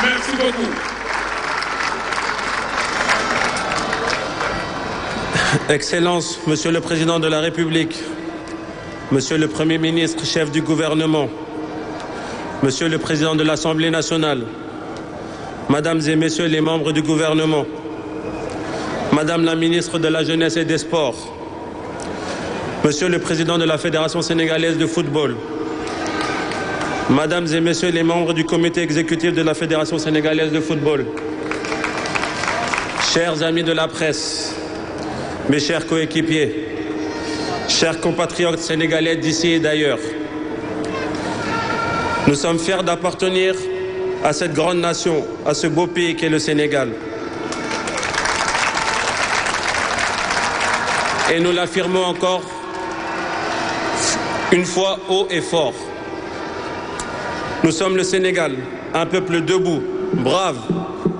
Merci beaucoup. Excellences, Monsieur le Président de la République, Monsieur le Premier ministre, chef du gouvernement, Monsieur le Président de l'Assemblée nationale, Mesdames et Messieurs les membres du gouvernement, Madame la ministre de la Jeunesse et des Sports, Monsieur le Président de la Fédération sénégalaise de football, Mesdames et Messieurs les membres du comité exécutif de la Fédération sénégalaise de football, chers amis de la presse, mes chers coéquipiers, chers compatriotes sénégalais d'ici et d'ailleurs, nous sommes fiers d'appartenir à cette grande nation, à ce beau pays qu'est le Sénégal. Et nous l'affirmons encore une fois haut et fort. Nous sommes le Sénégal, un peuple debout, brave,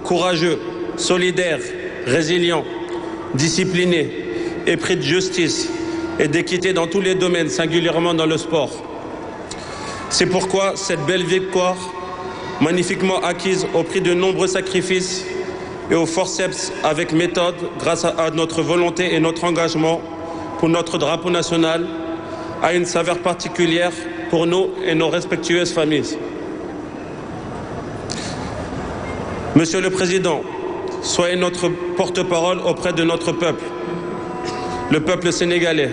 courageux, solidaire, résilient, discipliné, épris de justice et d'équité dans tous les domaines, singulièrement dans le sport. C'est pourquoi cette belle victoire, magnifiquement acquise au prix de nombreux sacrifices et au forceps avec méthode, grâce à notre volonté et notre engagement pour notre drapeau national, a une saveur particulière pour nous et nos respectueuses familles. Monsieur le Président, soyez notre porte-parole auprès de notre peuple, le peuple sénégalais.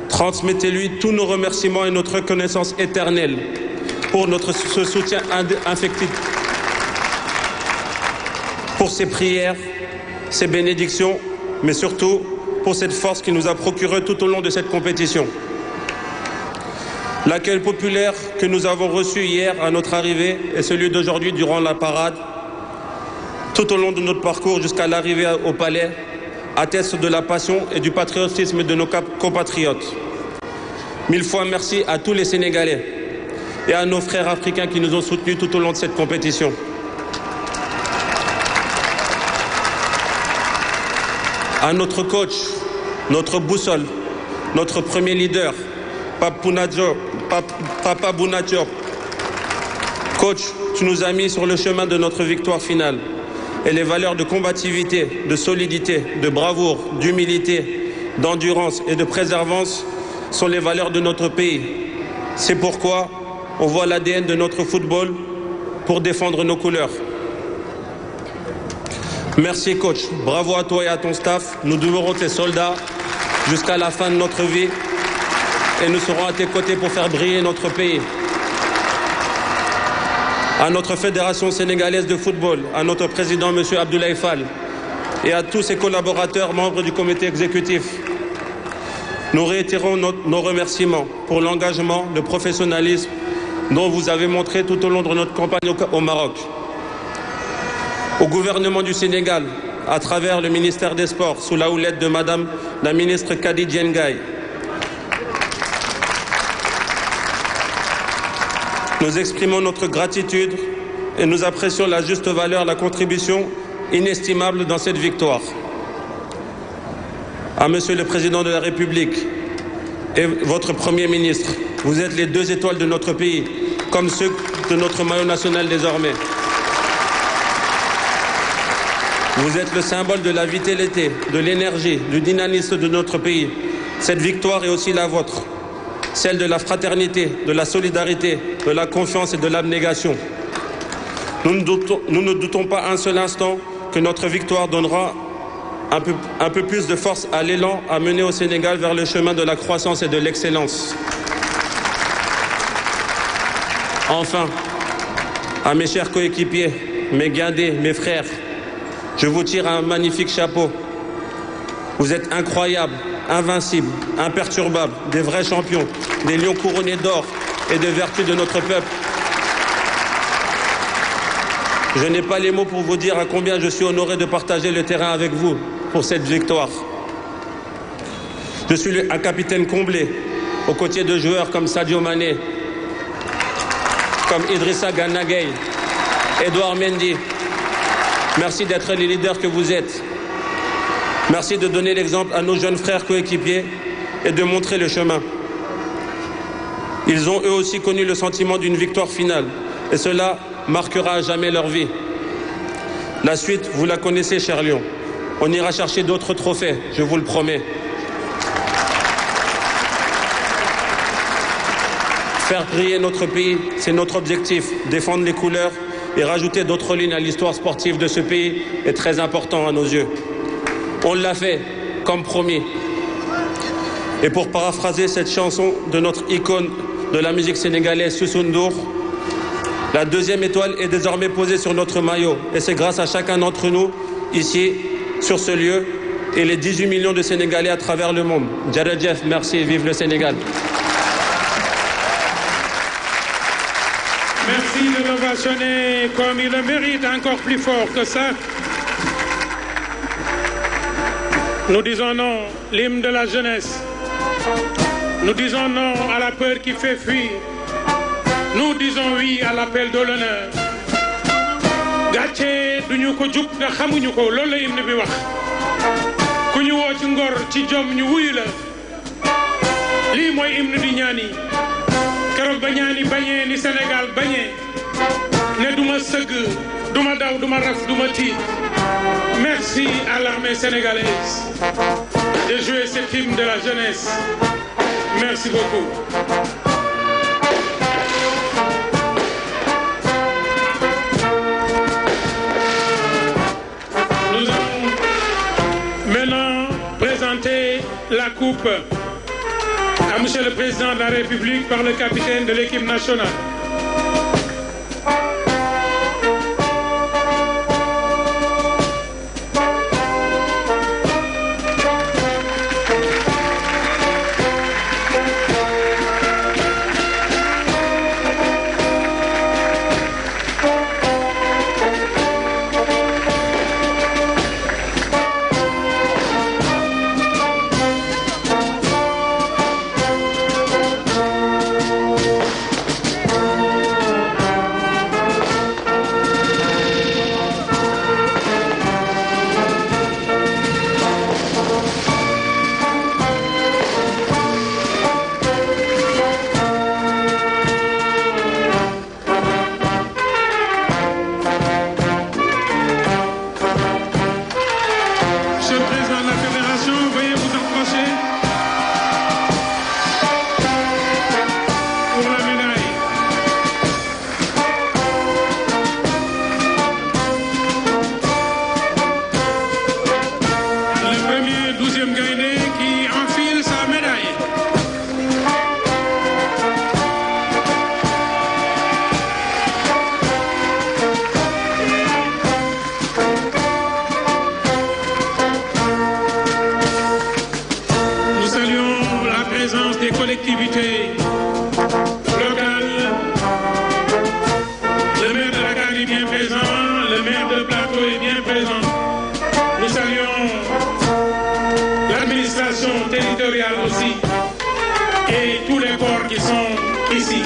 Transmettez-lui tous nos remerciements et notre reconnaissance éternelle pour ce soutien indéfectible, pour ses prières, ses bénédictions, mais surtout pour cette force qu'il nous a procurée tout au long de cette compétition. L'accueil populaire que nous avons reçu hier à notre arrivée et celui d'aujourd'hui durant la parade, tout au long de notre parcours jusqu'à l'arrivée au palais, atteste de la passion et du patriotisme de nos compatriotes. Mille fois merci à tous les Sénégalais et à nos frères africains qui nous ont soutenus tout au long de cette compétition. À notre coach, notre boussole, notre premier leader, Papa Bouna Diop. Coach, tu nous as mis sur le chemin de notre victoire finale. Et les valeurs de combativité, de solidité, de bravoure, d'humilité, d'endurance et de préservance sont les valeurs de notre pays. C'est pourquoi on voit l'ADN de notre football pour défendre nos couleurs. Merci coach, bravo à toi et à ton staff. Nous demeurons tes soldats jusqu'à la fin de notre vie et nous serons à tes côtés pour faire briller notre pays. À notre Fédération sénégalaise de football, à notre président M. Abdoulaye Fall et à tous ses collaborateurs membres du comité exécutif, nous réitérons nos remerciements pour l'engagement, le professionnalisme dont vous avez montré tout au long de notre campagne au Maroc. Au gouvernement du Sénégal, à travers le ministère des Sports, sous la houlette de Madame la ministre Kadi Diengay, nous exprimons notre gratitude et nous apprécions la juste valeur, la contribution inestimable dans cette victoire. À Monsieur le Président de la République et votre Premier ministre, vous êtes les deux étoiles de notre pays, comme ceux de notre maillot national désormais. Vous êtes le symbole de la vitalité, de l'énergie, du dynamisme de notre pays. Cette victoire est aussi la vôtre, celle de la fraternité, de la solidarité, de la confiance et de l'abnégation. Nous ne doutons pas un seul instant que notre victoire donnera un peu plus de force à l'élan à mener au Sénégal vers le chemin de la croissance et de l'excellence. Enfin, à mes chers coéquipiers, mes guindés, mes frères, je vous tire un magnifique chapeau. Vous êtes incroyables, invincibles, imperturbables, des vrais champions, des lions couronnés d'or et de vertu de notre peuple. Je n'ai pas les mots pour vous dire à combien je suis honoré de partager le terrain avec vous pour cette victoire. Je suis un capitaine comblé, aux côtés de joueurs comme Sadio Mané, comme Idrissa Gana Gueye, Edouard Mendy. Merci d'être les leaders que vous êtes. Merci de donner l'exemple à nos jeunes frères coéquipiers et de montrer le chemin. Ils ont eux aussi connu le sentiment d'une victoire finale. Et cela marquera à jamais leur vie. La suite, vous la connaissez, cher Lion. On ira chercher d'autres trophées, je vous le promets. Faire briller notre pays, c'est notre objectif. Défendre les couleurs et rajouter d'autres lignes à l'histoire sportive de ce pays est très important à nos yeux. On l'a fait, comme promis. Et pour paraphraser cette chanson de notre icône de la musique sénégalaise, Youssou N'Dour, la deuxième étoile est désormais posée sur notre maillot. Et c'est grâce à chacun d'entre nous, ici, sur ce lieu, et les 18 millions de Sénégalais à travers le monde. Djeredjef, merci, vive le Sénégal. Merci de l'ovationner comme il le mérite, encore plus fort que ça. Nous disons non, l'hymne de la jeunesse. Nous disons non à la peur qui fait fuir. Nous disons oui à l'appel de l'honneur. gàcce duñu ko jub nga xamuñu ko loolu la hymne bi wax ku ñu woo ci ngor ci jom ñu wuyu la lii mooy hymne di ñaani keroog ba ñaani bañee ni Sénégal bañee ne duma sëgg duma daw duma raf duma tiit. Merci à l'armée sénégalaise de jouer cet hymne de la jeunesse. Merci beaucoup. Nous allons maintenant présenter la coupe à Monsieur le Président de la République par le capitaine de l'équipe nationale. Aussi, et tous les corps qui sont ici.